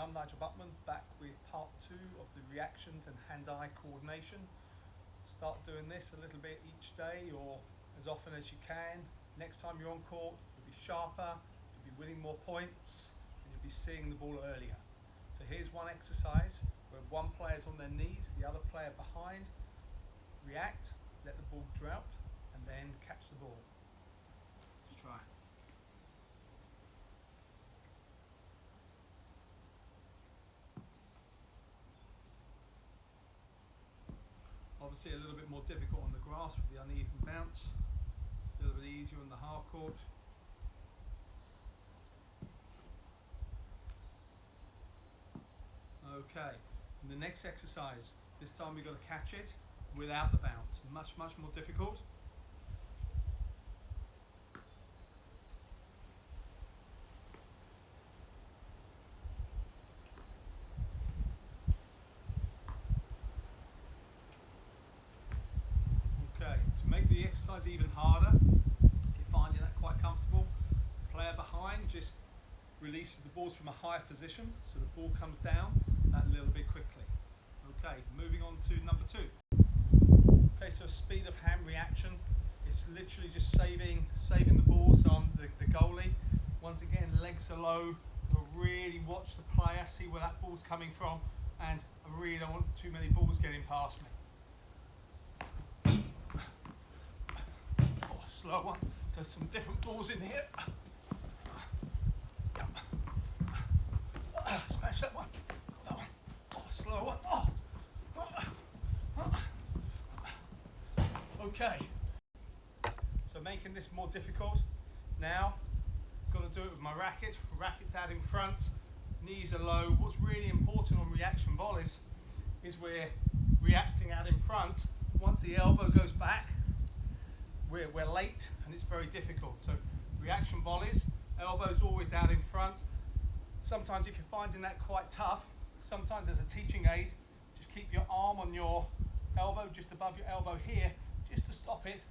I'm Nigel Buckman, back with part 2 of the reactions and hand-eye coordination. Start doing this a little bit each day or as often as you can. Next time you're on court, you'll be sharper, you'll be winning more points, and you'll be seeing the ball earlier. So here's one exercise where one player's on their knees, the other player behind. React, let the ball drop, and then catch the ball. Let's try. Obviously a little bit more difficult on the grass with the uneven bounce, a little bit easier on the hard court. Okay, in the next exercise, this time we've got to catch it without the bounce. Much more difficult. To make the exercise even harder, if you're finding that quite comfortable, the player behind just releases the balls from a higher position, so the ball comes down that little bit quickly. Okay, moving on to number 2. Okay, so speed of hand reaction. It's literally just saving the balls on the goalie. Once again, legs are low. You'll really watch the player, see where that ball's coming from, and I really don't want too many balls getting past me. Slow one, so some different balls in here. Smash that one. That one. Oh, slow one. Okay. So making this more difficult. Now, got to do it with my racket. Racket's out in front, knees are low. What's really important on reaction volleys is we're reacting out in front. Once the elbow goes back, we're late and it's very difficult. So reaction volleys, elbow's always out in front. Sometimes if you're finding that quite tough, sometimes as a teaching aid, just keep your arm on your elbow, just above your elbow here, just to stop it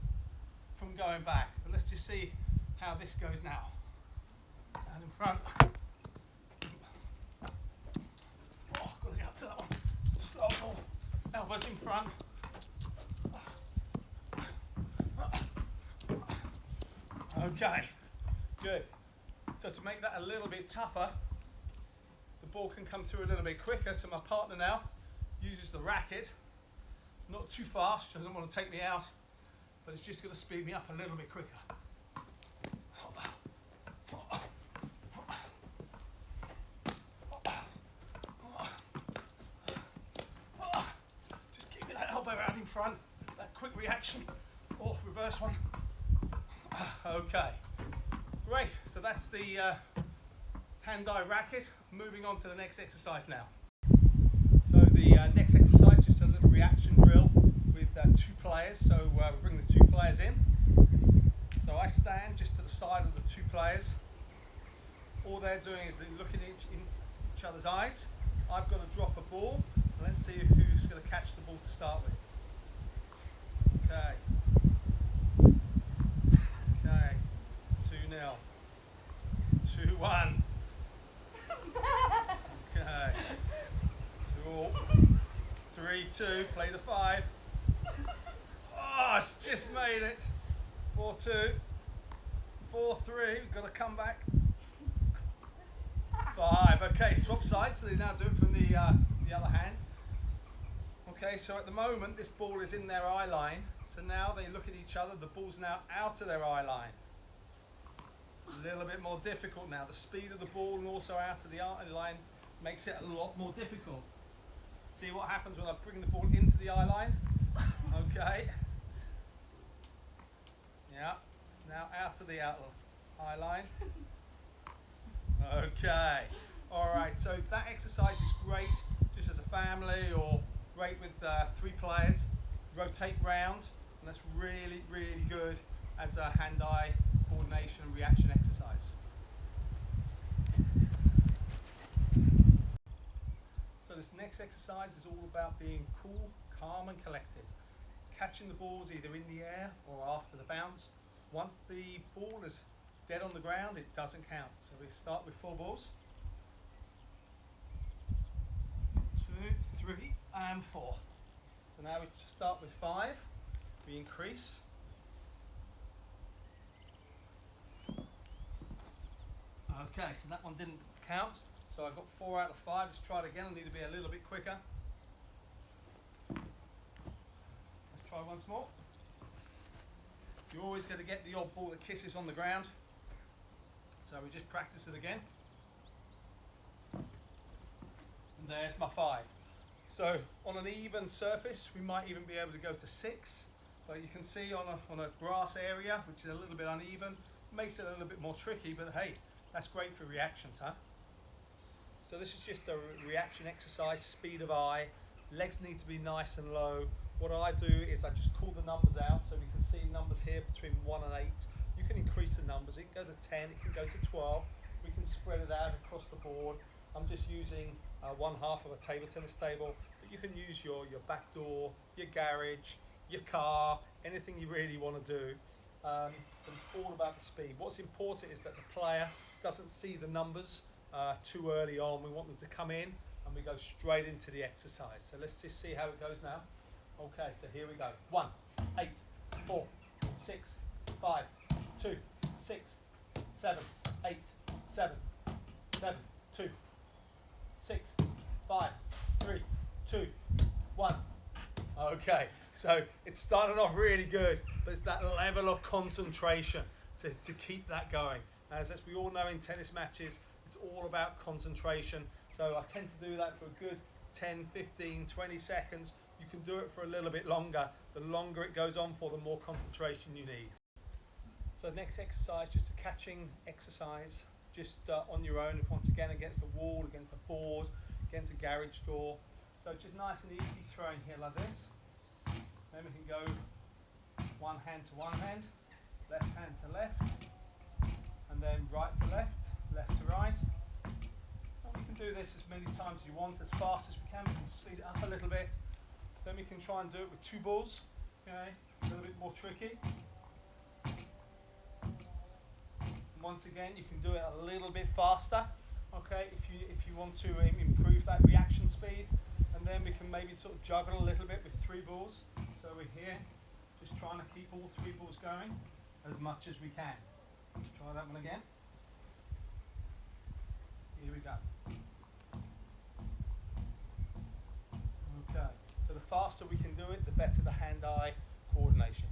from going back. But let's just see how this goes now. Out in front. Oh, got to get up to that one. Slow ball. Elbows in front. Okay, good. So to make that a little bit tougher, the ball can come through a little bit quicker. So my partner now uses the racket, not too fast, she doesn't want to take me out, but it's just going to speed me up a little bit quicker. Just keeping that elbow out in front, that quick reaction, or reverse one. Okay, great. So that's the hand-eye racket. Moving on to the next exercise now. So the next exercise, just a little reaction drill with 2 players. So we bring the 2 players in. So I stand just to the side of the 2 players. All they're doing is they're looking in each other's eyes. I've got to drop a ball. So let's see who's going to catch the ball to start with. Okay. 2-0. 2-1. Okay. 3-2. Play the 5. Oh, just made it. 4-2. 4-3. We've got to come back. 5. Okay, swap sides. So they now do it from the other hand. Okay, so at the moment this ball is in their eye line. So now they look at each other. The ball's now out of their eye line. A little bit more difficult now. The speed of the ball and also out of the eye line makes it a lot more difficult. See what happens when I bring the ball into the eye line. Okay. Yeah. Now out of the eye line. Okay. All right. So that exercise is great just as a family, or great with 3 players. Rotate round, and that's really good as a hand-eye coordination and reaction exercise. So this next exercise is all about being cool, calm and collected. Catching the balls either in the air or after the bounce. Once the ball is dead on the ground, it doesn't count. So we start with 4 balls. and 4. So now we start with 5, we increase. Okay, so that one didn't count, so I got 4 out of 5. Let's try it again. I need to be a little bit quicker. Let's try once more. You're always going to get the odd ball that kisses on the ground, so we just practice it again. And there's my 5. So on an even surface, we might even be able to go to 6, but you can see on a grass area, which is a little bit uneven, makes it a little bit more tricky, but hey, that's great for reactions, huh? So this is just a reaction exercise, speed of eye. Legs need to be nice and low. What I do is I just call the numbers out, so we can see numbers here between 1 and 8. You can increase the numbers. It can go to 10, it can go to 12. We can spread it out across the board. I'm just using 1/2 of a table tennis table, but you can use your back door, your garage, your car, anything you really want to do. But it's all about the speed. What's important is that the player doesn't see the numbers too early on. We want them to come in and we go straight into the exercise. So let's just see how it goes now. Okay, so here we go. 1, 8, 4, 6, 5, 2, 6, 7, 8, 7, 7, 2, 6, 5, 3, 2, 1. Okay, so it's started off really good, but it's that level of concentration to keep that going. As we all know in tennis matches, it's all about concentration. So I tend to do that for a good 10, 15, 20 seconds. You can do it for a little bit longer. The longer it goes on for, the more concentration you need. So next exercise, just a catching exercise, just on your own, once again against the wall, against the board, against a garage door. So just nice and easy throwing here like this. Then we can go one hand to one hand, left hand to left, and then right to left, left to right. And we can do this as many times as you want, as fast as we can. We can speed it up a little bit. Then we can try and do it with 2 balls. Okay, a little bit more tricky. Once again, you can do it a little bit faster. Okay, if you want to improve that reaction speed, and then we can maybe sort of juggle a little bit with 3 balls. So we're here, just trying to keep all 3 balls going as much as we can. Let's try that one again. Here we go. Okay, so the faster we can do it, the better the hand-eye coordination.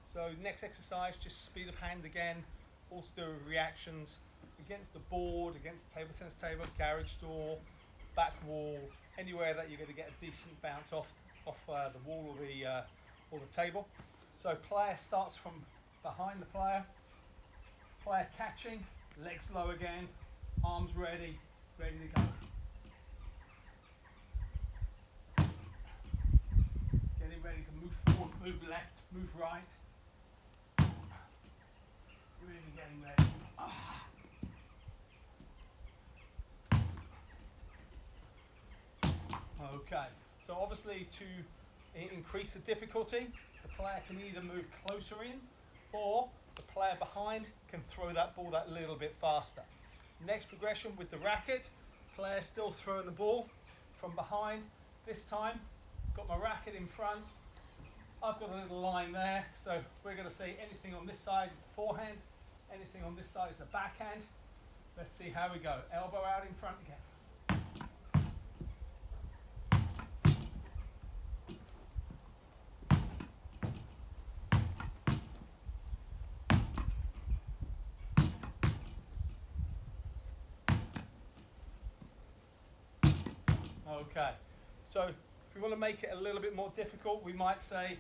So next exercise, just speed of hand again, all to do with reactions against the board, against the table tennis table, garage door, back wall, anywhere that you're going to get a decent bounce off the wall or the table. So player starts from behind the player catching, legs low again, arms ready to go. Getting ready to move forward, move left, move right. Really getting ready. Okay, so obviously to increase the difficulty, the player can either move closer in, or the player behind can throw that ball that little bit faster. Next progression with the racket, player still throwing the ball from behind. This time, got my racket in front. I've got a little line there, so we're going to say anything on this side is the forehand, anything on this side is the backhand. Let's see how we go. Elbow out in front again. Okay, so if we want to make it a little bit more difficult, we might say,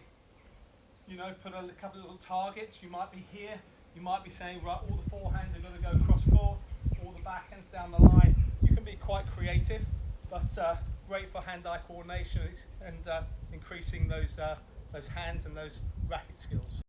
put a couple of little targets. You might be here, you might be saying, right, all the forehands are going to go cross court, all the backhands down the line. You can be quite creative, but great for hand-eye coordination and increasing those hands and those racket skills.